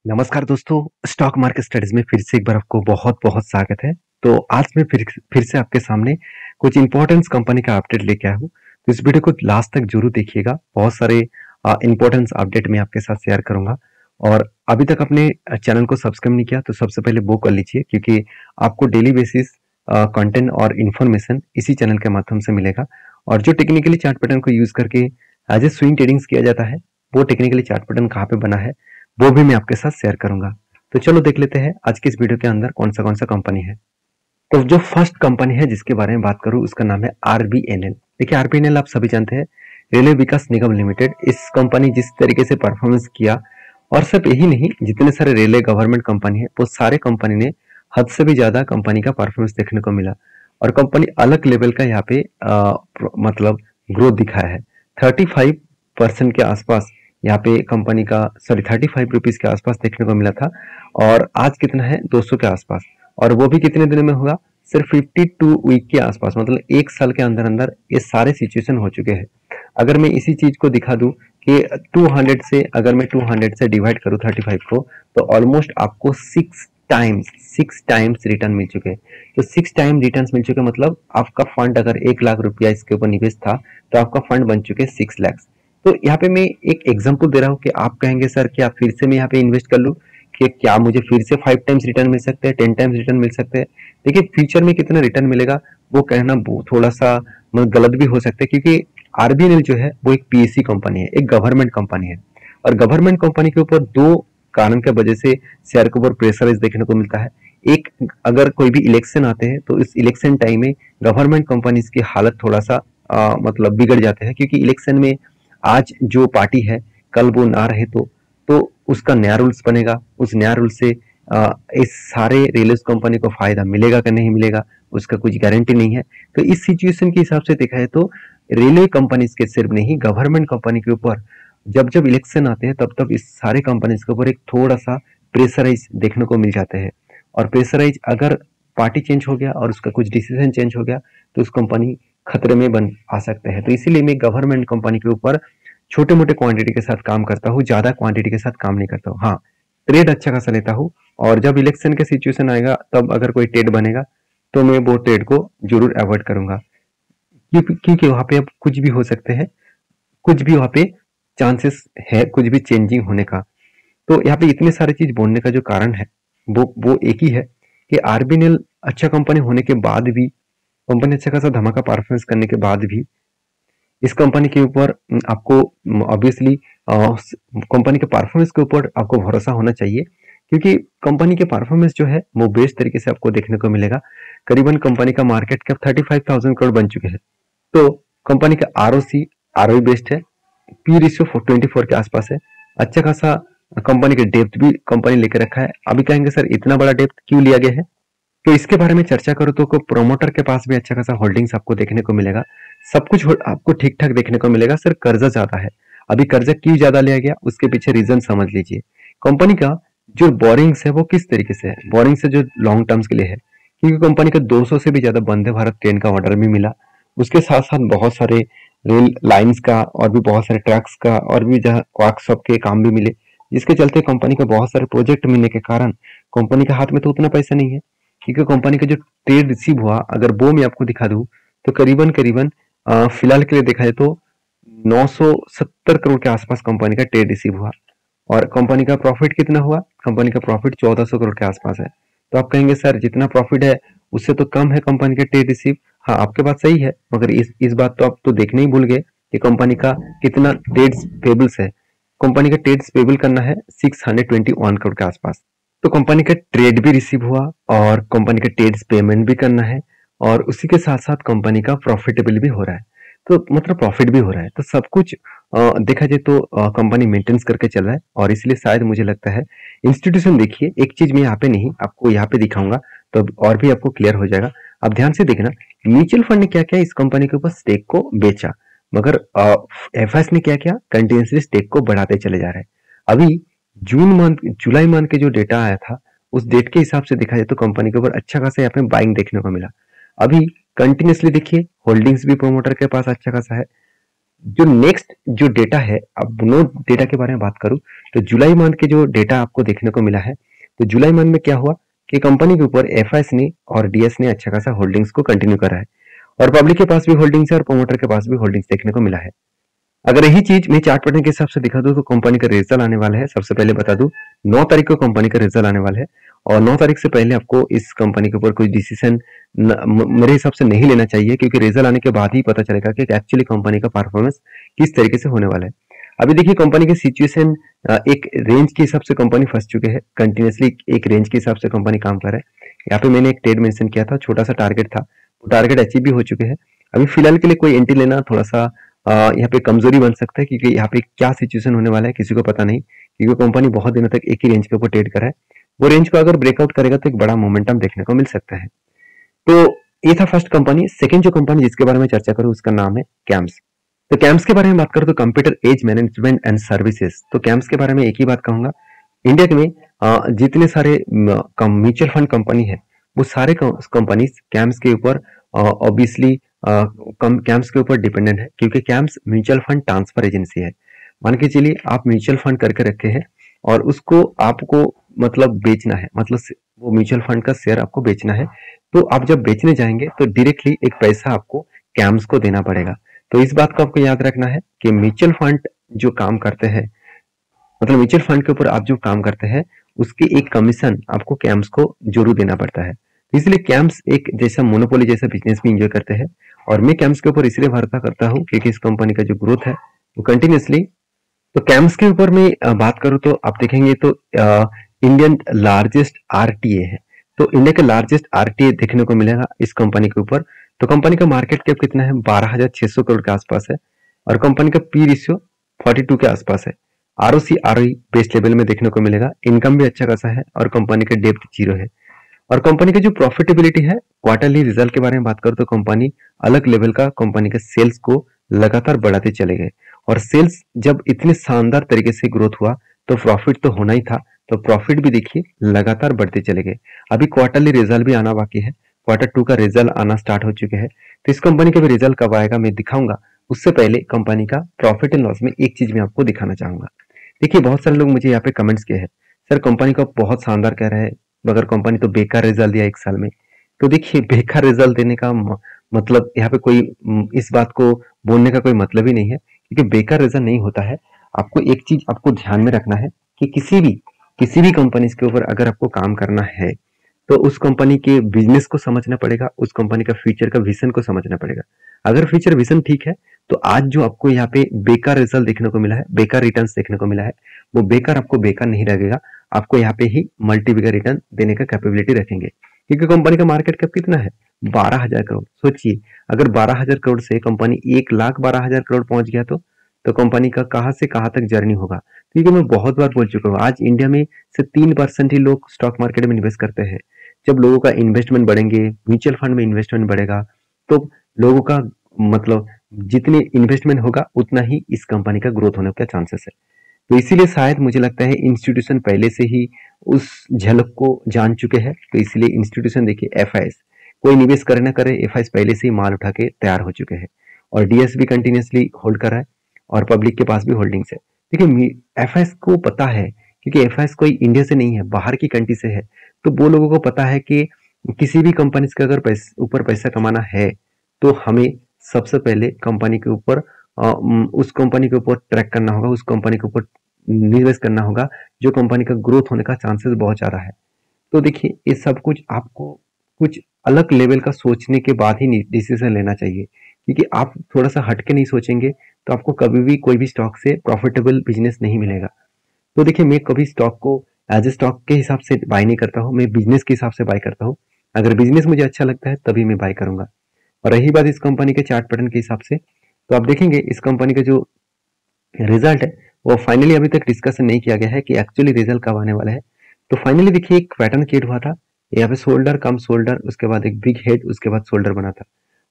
नमस्कार दोस्तों, stock market studies में फिर से एक बार आपको बहुत बहुत स्वागत है। तो आज मैं फिर से आपके सामने कुछ इंपॉर्टेंस कंपनी का अपडेट लेके आया हूँ। तो इस वीडियो को लास्ट तक जरूर देखिएगा। बहुत सारे इंपॉर्टेंस अपडेट मैं आपके साथ शेयर करूंगा। और अभी तक अपने चैनल को सब्सक्राइब नहीं किया तो सबसे पहले वो कर लीजिए, क्योंकि आपको डेली बेसिस कंटेंट और इन्फॉर्मेशन इसी चैनल के माध्यम से मिलेगा। और जो टेक्निकली चार्ट पैटर्न को यूज करके एज ए स्विंग ट्रेडिंग्स किया जाता है, वो टेक्निकली चार्ट पैटर्न कहाँ पे बना है वो भी मैं आपके साथ शेयर करूंगा। तो चलो देख लेते हैं आज की इस वीडियो के अंदर कौन सा कंपनी है। तो जो फर्स्ट कंपनी है जिसके बारे में बात करूं उसका नाम है आरबीएनएल। देखिए, आरबीएनएल आप सभी जानते हैं, रेलवे विकास निगम लिमिटेड। इस कंपनी जिस तरीके से परफॉर्मेंस किया, और सिर्फ यही नहीं, जितने सारे रेलवे गवर्नमेंट कंपनी है वो सारे कंपनी ने हद से भी ज्यादा कंपनी का परफॉर्मेंस देखने को मिला। और कंपनी अलग लेवल का यहाँ पे मतलब ग्रोथ दिखाया है। 35% के आसपास यहाँ पे कंपनी का 35 रुपीज के आसपास देखने को मिला था। और आज कितना है, 200 के आसपास। और वो भी कितने दिनों में होगा, सिर्फ 52 वीक के आसपास, मतलब एक साल के अंदर अंदर ये सारे सिचुएशन हो चुके हैं। अगर मैं इसी चीज को दिखा दूं कि 200 से, अगर मैं 200 से डिवाइड करूं 35 को, तो ऑलमोस्ट आपको सिक्स टाइम्स रिटर्न मिल चुके हैं। तो 6 टाइम रिटर्न मिल चुके, मतलब आपका फंड अगर 1 लाख रुपया इसके ऊपर निवेश था तो आपका फंड बन चुके 6 लाख। तो यहाँ पे मैं एक एग्जांपल दे रहा हूँ कि आप कहेंगे सर क्या फिर से मैं यहाँ पे इन्वेस्ट कर लूँ, कि क्या मुझे फिर से 5 टाइम्स रिटर्न मिल सकते हैं, 10 टाइम्स रिटर्न मिल सकते हैं। देखिए, फ्यूचर में कितना रिटर्न मिलेगा वो कहना थोड़ा सा मतलब गलत भी हो सकता है, क्योंकि आरबीएनएल जो है वो एक पीएससी कंपनी है, एक गवर्नमेंट कंपनी है। और गवर्नमेंट कंपनी के ऊपर दो कारण के वजह से शेयर के ऊपर प्रेशराइज देखने को मिलता है। एक, अगर कोई भी इलेक्शन आते हैं तो इस इलेक्शन टाइम में गवर्नमेंट कंपनीज की हालत थोड़ा सा मतलब बिगड़ जाते हैं, क्योंकि इलेक्शन में आज जो पार्टी है कल वो ना रहे तो उसका नया रूल्स बनेगा। उस नया रूल से इस सारे रेलवे कंपनी को फायदा मिलेगा कि नहीं मिलेगा उसका कुछ गारंटी नहीं है। तो इस सिचुएशन के हिसाब से देखा है तो रेलवे कंपनीज के सिर्फ नहीं, गवर्नमेंट कंपनी के ऊपर जब जब इलेक्शन आते हैं तब तब इस सारे कंपनीज के ऊपर एक थोड़ा सा प्रेशराइज देखने को मिल जाते हैं। और प्रेशराइज, अगर पार्टी चेंज हो गया और उसका कुछ डिसीजन चेंज हो गया तो उस कंपनी खतरे में बन आ सकते हैं। तो इसीलिए मैं गवर्नमेंट कंपनी के ऊपर छोटे मोटे क्वांटिटी के साथ काम करता हूँ, ज्यादा क्वांटिटी के साथ काम नहीं करता हूँ। हाँ, ट्रेड अच्छा खासा लेता हूँ, और जब इलेक्शन के सिचुएशन आएगा तब अगर कोई ट्रेड बनेगा तो मैं वो ट्रेड को जरूर अवॉइड करूंगा, क्योंकि वहां पे अब कुछ भी हो सकते हैं, कुछ भी वहां पे चांसेस है कुछ भी चेंजिंग होने का। तो यहाँ पे इतने सारे चीज बोलने का जो कारण है वो एक ही है कि आरबीएनएल अच्छा कंपनी होने के बाद भी, कंपनी अच्छा खासा धमाका परफॉर्मेंस करने के बाद भी, इस कंपनी के ऊपर आपको ऑब्वियसली कंपनी के परफॉर्मेंस के ऊपर आपको भरोसा होना चाहिए, क्योंकि कंपनी के परफॉर्मेंस जो है वो बेस्ट तरीके से आपको देखने को मिलेगा। करीबन कंपनी का मार्केट कैप 35,000 करोड़ बन चुके हैं। तो कंपनी का आरओसी आरओई बेस्ट है, पी रेशियो 24 के आसपास है। अच्छा खासा कंपनी के डेप्थ भी कंपनी लेकर रखा है। अभी कहेंगे सर इतना बड़ा डेप्थ क्यों लिया गया है, तो इसके बारे में चर्चा करो तो प्रोमोटर के पास भी अच्छा खासा होल्डिंग्स आपको देखने को मिलेगा। सब कुछ आपको ठीक ठाक देखने को मिलेगा, सिर्फ कर्जा ज्यादा है। अभी कर्जा क्यों ज्यादा लिया गया उसके पीछे रीजन समझ लीजिए। कंपनी का जो बोरिंग्स है वो किस तरीके से है, बोरिंग से जो लॉन्ग टर्म्स के लिए है, क्योंकि कंपनी का 200 से भी ज्यादा वंदे भारत ट्रेन का ऑर्डर भी मिला। उसके साथ साथ बहुत सारे रेल लाइंस का और भी बहुत सारे ट्रक्स का और भी जहाँ वर्कशॉप के काम भी मिले, जिसके चलते कंपनी को बहुत सारे प्रोजेक्ट मिलने के कारण कंपनी के हाथ में तो उतना पैसा नहीं है। क्योंकि कंपनी का जो ट्रेड रिसीव हुआ, अगर वो मैं आपको दिखा दूं तो करीबन करीबन फिलहाल के लिए देखा जाए तो 970 करोड़ के आसपास कंपनी का ट्रेड रिसीव हुआ। और कंपनी का प्रॉफिट कितना हुआ, कंपनी का प्रॉफिट 1400 करोड़ के आसपास है। तो आप कहेंगे सर जितना प्रॉफिट है उससे तो कम है कंपनी का ट्रेड रिसीव। हाँ, आपके बात सही है, मगर इस बात तो आप तो देखने ही भूल गए कि कंपनी का कितना ट्रेड पेबल्स है। कंपनी का ट्रेड पेबल करना है 621 करोड़ के आसपास। तो कंपनी का ट्रेड भी रिसीव हुआ और कंपनी का ट्रेड पेमेंट भी करना है, और उसी के साथ साथ कंपनी का प्रॉफिटेबल भी हो रहा है। तो मतलब प्रॉफिट भी हो रहा है, तो सब कुछ देखा जाए तो कंपनी मेंटेन्स करके चल रहा है। और इसलिए शायद मुझे लगता है इंस्टीट्यूशन, देखिए एक चीज मैं यहाँ पे नहीं आपको यहाँ पे दिखाऊंगा तो और भी आपको क्लियर हो जाएगा। आप ध्यान से देखना, म्यूचुअल फंड ने क्या किया, इस कंपनी के ऊपर स्टेक को बेचा, मगर एफएस ने क्या किया, कंटिन्यूसली स्टेक को बढ़ाते चले जा रहे हैं। अभी जुलाई मंथ के जो डेटा आया था उस डेट के हिसाब से देखा जाए तो कंपनी के ऊपर अच्छा खासा यहाँ पे बाइंग देखने को मिला। अभी कंटिन्यूसली देखिए होल्डिंग्स भी प्रोमोटर के पास अच्छा खासा है। जो नेक्स्ट जो डेटा है, अब नो डेटा के बारे में बात करूं तो जुलाई मंथ के जो डेटा आपको देखने को मिला है, तो जुलाई मंथ में क्या हुआ कि कंपनी के ऊपर एफआईएस ने और डीएस ने अच्छा खासा होल्डिंग्स को कंटिन्यू करा है, और पब्लिक के पास भी होल्डिंग्स है और प्रोमोटर के पास भी होल्डिंग्स देखने को मिला है। अगर यही चीज मैं चार्ट पैटर्न के हिसाब से दिखा दूं तो कंपनी का रिजल्ट आने वाला है। सबसे पहले बता दूं 9 तारीख को कंपनी का रिजल्ट आने वाला है, और 9 तारीख से पहले आपको इस कंपनी के ऊपर कोई डिसीजन मेरे हिसाब से नहीं लेना चाहिए, क्योंकि रिजल्ट आने के बाद ही पता चलेगा कि एक्चुअली कंपनी का परफॉर्मेंस किस तरीके से होने वाला है। अभी देखिए कंपनी की सिचुएशन, एक रेंज के हिसाब से कंपनी फंस चुके हैं, कंटिन्यूसली एक रेंज के हिसाब से कंपनी काम कर रहा है। यहाँ पे मैंने एक ट्रेड मेंशन किया था, छोटा सा टारगेट था, वो टारगेट अचीव भी हो चुके हैं। अभी फिलहाल के लिए कोई एंट्री लेना थोड़ा सा यहाँ पे कमजोरी बन सकता है, क्योंकि यहाँ पे क्या सिचुएशन होने वाला है किसी को पता नहीं, क्योंकि कंपनी बहुत दिनों तक एक ही रेंज के ऊपर ट्रेड कर रहा है। वो रेंज को अगर ब्रेकआउट करेगा तो एक बड़ा मोमेंटम देखने को मिल सकता है। तो ये था फर्स्ट कंपनी। सेकंड जो कंपनी जिसके बारे में चर्चा करूँ उसका नाम है कैम्स। तो कैम्स के बारे में बात करूँ तो computer as management and services. तो कैम्स के बारे में एक ही बात कहूंगा, इंडिया में जितने सारे म्यूचुअल फंड कंपनी है वो सारे कंपनीज कैम्स के ऊपर ऑब्वियसली कैम्स के ऊपर डिपेंडेंट है, क्योंकि camps mutual fund transfer agency है। मान के चलिए आप म्यूचुअल फंड करके रखे हैं और उसको आपको मतलब बेचना है, मतलब वो म्यूचुअल फंड का शेयर आपको बेचना है, तो आप जब बेचने जाएंगे तो डायरेक्टली एक पैसा आपको कैम्स को देना पड़ेगा। तो इस बात को आपको याद रखना है कि म्यूचुअल फंड जो काम करते हैं, मतलब म्यूचुअल फंड के ऊपर आप जो काम करते हैं उसकी एक कमीशन आपको कैम्स को जरूर देना पड़ता है। इसलिए कैम्स एक जैसा मोनोपोली जैसा बिजनेस भी इंजॉय करते हैं, और मैं कैम्स के ऊपर इसलिए भरोसा करता हूँ क्योंकि इस कंपनी का जो ग्रोथ है वो कंटिन्यूसली। तो कैम्स के ऊपर में बात करूँ तो आप देखेंगे तो इंडियन लार्जेस्ट आरटीए है। तो इंडिया का लार्जेस्ट आरटीए देखने को मिलेगा इस कंपनी के ऊपर। तो कंपनी का मार्केट कैप कितना है, 12,600 करोड़ के आसपास है, और कंपनी का पी रेशियो 42 के आसपास है। आरओसी आरओई बेस्ट लेवल में देखने को मिलेगा, इनकम भी अच्छा खासा है, और कंपनी का डेब्ट जीरो है। और कंपनी की जो प्रॉफिटेबिलिटी है, क्वार्टरली रिजल्ट के बारे में बात करूं तो कंपनी अलग लेवल का कंपनी के सेल्स को लगातार बढ़ाते चले गए, और सेल्स जब इतने शानदार तरीके से ग्रोथ हुआ तो प्रॉफिट तो होना ही था, तो प्रॉफिट भी देखिए लगातार बढ़ते चले गए। अभी क्वार्टरली रिजल्ट भी आना बाकी है, क्वार्टर 2 का रिजल्ट आना स्टार्ट हो चुके हैं। तो इस कंपनी का भी रिजल्ट कब आएगा मैं दिखाऊंगा, उससे पहले कंपनी का प्रॉफिट एंड लॉस में एक चीज मैं आपको दिखाना चाहूंगा। देखिए बहुत सारे लोग मुझे यहाँ पे कमेंट्स किए हैं, सर कंपनी का बहुत शानदार कह रहे हैं मगर कंपनी तो बेकार रिजल्ट दिया 1 साल में। तो देखिए बेकार रिजल्ट देने का मतलब यहाँ पे कोई इस बात को बोलने का कोई मतलब ही नहीं है, क्योंकि बेकार रिजल्ट नहीं होता है। आपको एक चीज आपको ध्यान में रखना है कि किसी भी कंपनी के ऊपर अगर आपको काम करना है तो उस कंपनी के बिजनेस को समझना पड़ेगा, उस कंपनी का फ्यूचर का विजन को समझना पड़ेगा। अगर फ्यूचर विजन ठीक है तो आज जो आपको यहाँ पे बेकार रिजल्ट देखने को मिला है, बेकार रिटर्न्स देखने को मिला है, वो बेकार आपको बेकार नहीं लगेगा, आपको यहाँ पे ही मल्टी बिगर रिटर्न देने का कैपेबिलिटी रखेंगे। क्योंकि कंपनी का मार्केट कैप कितना है, 12,000 करोड़। सोचिए अगर 12,000 करोड़ से कंपनी 1,12,000 करोड़ पहुंच गया तो कंपनी का कहां से कहां तक जर्नी होगा। क्योंकि मैं बहुत बार बोल चुका हूँ, आज इंडिया में सिर्फ 3% ही लोग स्टॉक मार्केट में इन्वेस्ट करते हैं। जब लोगों का इन्वेस्टमेंट बढ़ेंगे, म्यूचुअल फंड में इन्वेस्टमेंट बढ़ेगा, तो लोगों का मतलब जितने इन्वेस्टमेंट होगा उतना ही इस कंपनी का ग्रोथ होने का चांसेस है। तो इसीलिए शायद मुझे लगता है इंस्टीट्यूशन पहले से ही उस झलक को जान चुके हैं। तो इसलिए इंस्टीट्यूशन देखिए, एफआईएस कोई निवेश करे ना करे, एफआईएस पहले से ही माल उठा के तैयार हो चुके हैं, और डीएस भी कंटिन्यूसली होल्ड कर रहा है, और पब्लिक के पास भी होल्डिंग्स है। देखिए एफआईएस को पता है, क्योंकि एफआईएस कोई इंडिया से नहीं है, बाहर की कंट्री से है, तो वो लोगों को पता है कि किसी भी कंपनी का अगर ऊपर पैसा कमाना है तो हमें सबसे पहले कंपनी के ऊपर उस कंपनी के ऊपर ट्रैक करना होगा, उस कंपनी के ऊपर निवेश करना होगा जो कंपनी का ग्रोथ होने का चांसेस बहुत ज्यादा है। तो देखिए ये सब कुछ आपको कुछ अलग लेवल का सोचने के बाद ही डिसीजन लेना चाहिए, क्योंकि आप थोड़ा सा हटके नहीं सोचेंगे तो आपको कभी भी कोई भी स्टॉक से प्रॉफिटेबल बिजनेस नहीं मिलेगा। तो देखिए मैं कभी स्टॉक को एज ए स्टॉक के हिसाब से बाय नहीं करता हूँ, मैं बिजनेस के हिसाब से बाय करता हूँ। अगर बिजनेस मुझे अच्छा लगता है तभी मैं बाय करूंगा। और रही बात इस कंपनी के चार्ट पैटर्न के हिसाब से, तो आप देखेंगे इस कंपनी का जो रिजल्ट है वो फाइनली अभी तक डिस्कशन नहीं किया गया है कि एक्चुअली रिजल्ट कब आने वाला है। तो फाइनली देखिए एक पैटर्न क्रिएट हुआ था, यहाँ पे शोल्डर कम शोल्डर, उसके बाद एक बिग हेड, उसके बाद शोल्डर बना था,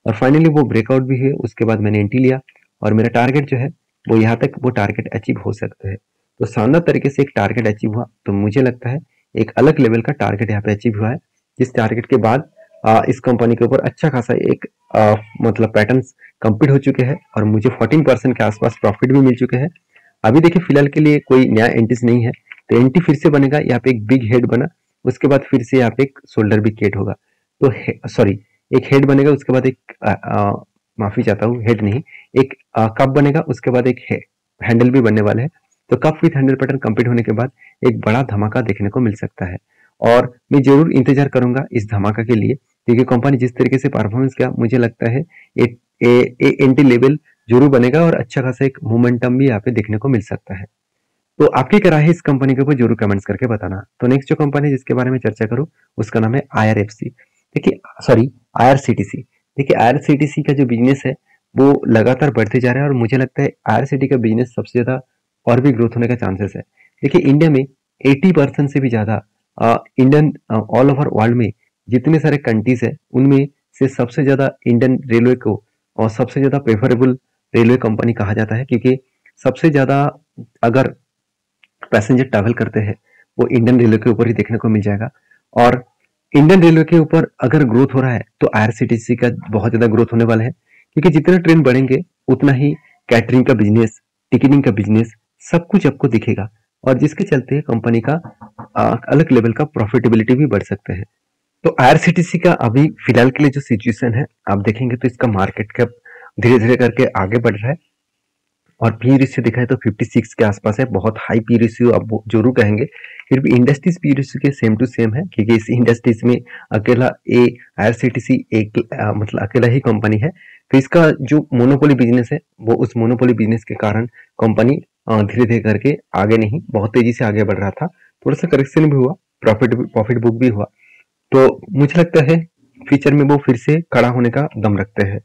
और फाइनली वो ब्रेकआउट भी है। उसके बाद मैंने एंट्री लिया, और मेरा टारगेट जो है वो यहाँ तक वो टारगेट अचीव हो सकता है। तो शानदार तरीके से एक टारगेट अचीव हुआ, तो मुझे लगता है एक अलग लेवल का टारगेट यहाँ पे अचीव हुआ है, जिस टारगेट के बाद इस कंपनी के ऊपर अच्छा खासा एक मतलब पैटर्न्स कंप्लीट हो चुके हैं और मुझे 14% के आसपास प्रॉफिट भी मिल चुके हैं। अभी देखिए फिलहाल के लिए कोई नया एंट्रीज नहीं है, तो एंट्री फिर से बनेगा। यहाँ पे एक बिग हेड बना, उसके बाद फिर से यहाँ पे एक शोल्डर भी क्रिएट होगा। तो सॉरी, एक हेड बनेगा, उसके बाद एक माफी चाहता हूँ, हेड नहीं, एक कप बनेगा, उसके बाद एक हैंडल भी बनने वाला है। तो cup with handle pattern complete होने के बाद एक बड़ा धमाका देखने को मिल सकता है और मैं जरूर इंतजार करूंगा इस धमाका के लिए, क्योंकि कंपनी जिस तरीके से परफॉर्मेंस किया मुझे लगता है एंट्री लेवल जरूर बनेगा और अच्छा खासा एक मोमेंटम भी यहाँ पे देखने को मिल सकता है। तो आपकी क्या राय है इस कंपनी के ऊपर जरूर कमेंट्स करके बताना। तो नेक्स्ट जो कंपनी जिसके बारे में चर्चा करूं उसका नाम है IRFC। देखिए सॉरी, IRCTC। देखिए IRCTC का जो बिजनेस है वो लगातार बढ़ते जा रहा है और मुझे लगता है IRCTC का बिजनेस सबसे ज्यादा और भी ग्रोथ होने का चांसेस है। देखिए इंडिया में 80% से भी ज्यादा इंडियन ऑल ओवर वर्ल्ड में जितने सारे कंट्रीज है उनमें से सबसे ज्यादा इंडियन रेलवे को और सबसे ज्यादा प्रेफरेबल रेलवे कंपनी कहा जाता है, क्योंकि सबसे ज्यादा अगर पैसेंजर ट्रैवल करते हैं वो इंडियन रेलवे के ऊपर ही देखने को मिल जाएगा। और इंडियन रेलवे के ऊपर अगर ग्रोथ हो रहा है तो IRCTC का बहुत ज्यादा ग्रोथ होने वाला है, क्योंकि जितने ट्रेन बढ़ेंगे उतना ही कैटरिंग का बिजनेस, टिकटिंग का बिजनेस, सब कुछ आपको दिखेगा और जिसके चलते कंपनी का अलग लेवल का प्रॉफिटेबिलिटी भी बढ़ सकते हैं। तो IRCTC का अभी फिलहाल के लिए जो सिचुएशन है आप देखेंगे तो इसका मार्केट कैप धीरे धीरे करके आगे बढ़ रहा है और पी रेशियो देखा है तो 56 के आसपास है। बहुत हाई पी रेशियो आप जरूर कहेंगे, फिर भी इंडस्ट्रीज पी रेशियो के सेम टू सेम है, क्योंकि इस इंडस्ट्रीज में अकेला IRCTC एक मतलब अकेला ही कंपनी है। तो इसका जो मोनोपोली बिजनेस है वो उस मोनोपोली बिजनेस के कारण कंपनी धीरे धीरे करके आगे नहीं बहुत तेजी से आगे बढ़ रहा था। थोड़ा सा करेक्शन भी हुआ, प्रॉफिट बुक भी हुआ, तो मुझे लगता है फ्यूचर में वो फिर से खड़ा होने का दम रखते हैं।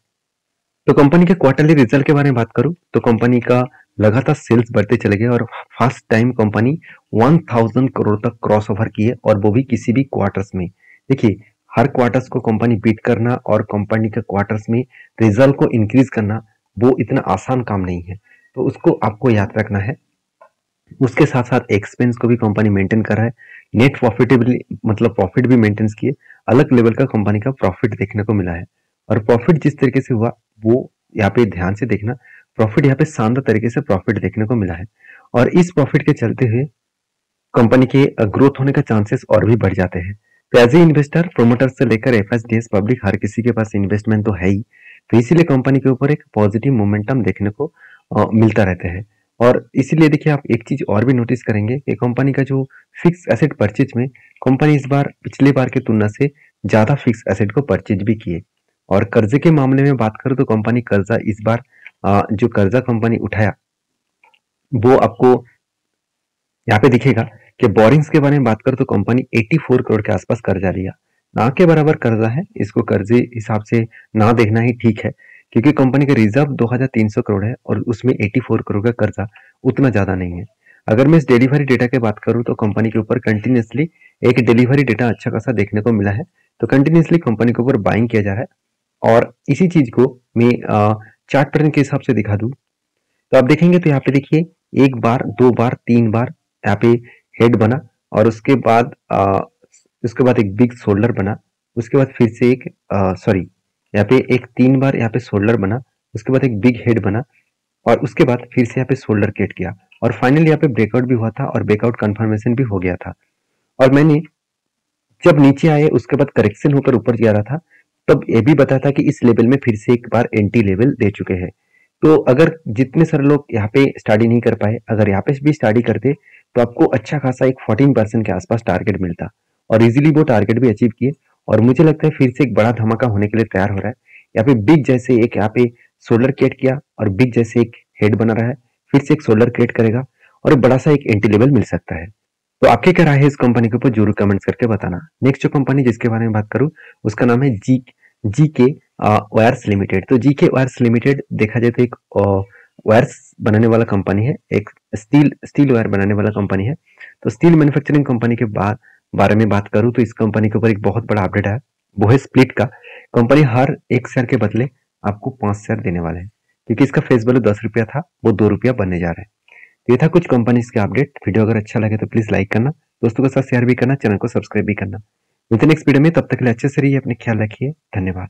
तो कंपनी के क्वार्टरली रिजल्ट के बारे में बात करूं तो कंपनी का लगातार सेल्स बढ़ते चले गए और फर्स्ट टाइम कंपनी 1000 करोड़ तक क्रॉस ओवर की है और वो भी किसी भी क्वार्टर्स में। देखिए हर क्वार्टर्स को कंपनी बीट करना और कंपनी के क्वार्टर्स में रिजल्ट को इंक्रीज करना वो इतना आसान काम नहीं है, तो उसको आपको याद रखना है। उसके साथ साथ एक्सपेंस को भी कंपनी मेंटेन कर रहा है, नेट प्रॉफिटेबली मतलब प्रॉफिट भी मेंटेन किए, अलग लेवल का कंपनी का प्रॉफिट देखने को मिला है। और प्रॉफिट जिस तरीके से हुआ वो यहाँ पे ध्यान से देखना, प्रॉफिट यहाँ पे शानदार तरीके से प्रॉफिट देखने को मिला है और इस प्रॉफिट के चलते हुए कंपनी के ग्रोथ होने का चांसेस और भी बढ़ जाते हैं। तो एज ए इन्वेस्टर, प्रोमोटर से लेकर FSDS पब्लिक हर किसी के पास इन्वेस्टमेंट तो है ही, तो इसीलिए कंपनी के ऊपर एक पॉजिटिव मोमेंटम देखने को मिलता रहता है। और इसीलिए देखिए आप एक चीज और भी नोटिस करेंगे कि कंपनी का जो फिक्स एसेट परचेज में कंपनी इस बार पिछली बार की तुलना से ज्यादा फिक्स एसेट को परचेज भी किए। और कर्जे के मामले में बात करूं तो कंपनी कर्जा इस बार जो कर्जा कंपनी उठाया वो आपको यहाँ पे दिखेगा कि बोरिंग्स के बारे में बात करूं तो कंपनी 84 करोड़ के आसपास कर्जा लिया। ना के बराबर कर्जा है, इसको कर्जे हिसाब से ना देखना ही ठीक है, क्योंकि कंपनी का रिजर्व 2300 करोड़ है और उसमें 84 करोड़ का कर्जा उतना ज्यादा नहीं है। अगर मैं इस डिलीवरी डेटा की बात करूं तो कंपनी के ऊपर कंटिन्यूसली एक डिलीवरी डेटा अच्छा खासा देखने को मिला है, तो कंटिन्यूसली कंपनी के ऊपर बाइंग किया जा रहा है। और इसी चीज को मैं चार्ट पैटर्न के हिसाब से दिखा दूं तो आप देखेंगे तो यहाँ पे देखिए एक बार, दो बार, तीन बार यहाँ पे हेड बना और उसके बाद एक बिग शोल्डर बना, उसके बाद फिर से एक सॉरी यहाँ पे एक तीन बार यहाँ पे शोल्डर बना, उसके बाद एक बिग हेड बना और उसके बाद फिर से यहाँ पे शोल्डर क्रिएट किया और फाइनली यहाँ पे ब्रेकआउट भी हुआ था और ब्रेकआउट कंफर्मेशन भी हो गया था। और मैंने जब नीचे आए उसके बाद करेक्शन होकर ऊपर जा रहा था तब ये भी बताया था कि इस लेवल में फिर से एक बार एंटी लेवल दे चुके हैं। तो अगर जितने सारे लोग यहाँ पे स्टडी नहीं कर पाए, अगर यहाँ पे भी स्टडी करते तो आपको अच्छा खासा एक 14% के आसपास टारगेट मिलता और इजीली वो टारगेट भी अचीव किए। और मुझे लगता है फिर से एक बड़ा धमाका होने के लिए तैयार हो रहा है। यहाँ पे बिग जैसे एक यहाँ पे शोल्डर क्रिएट किया और बिग जैसे एक हेड बना रहा है, फिर से एक शोल्डर क्रिएट करेगा और बड़ा सा एक एंटी लेवल मिल सकता है। तो आपकी क्या राय है इस कंपनी के ऊपर जरूर कमेंट्स करके बताना। नेक्स्ट जो कंपनी जिसके बारे में बात करूं उसका नाम है जी के वायर्स लिमिटेड। तो जी के वायर्स लिमिटेड देखा जाए तो एक वायर्स बनाने वाला कंपनी है, एक स्टील वायर बनाने वाला कंपनी है। तो स्टील मैन्युफैक्चरिंग कंपनी के बारे में बात करूं तो इस कंपनी के ऊपर एक बहुत बड़ा अपडेट है, वो है स्प्लिट का। कंपनी हर एक शेयर के बदले आपको 5 शेयर देने वाला है, क्योंकि इसका फेस वैल्यू 10 रुपया था वो 2 रुपया बनने जा रहा है। तो ये था कुछ कंपनीज के अपडेट। वीडियो अगर अच्छा लगे तो प्लीज लाइक करना, दोस्तों के साथ शेयर भी करना, चैनल को सब्सक्राइब भी करना। मिलते हैं नेक्स्ट वीडियो में, तब तक के लिए अच्छे से रहिए, अपने ख्याल रखिए। धन्यवाद।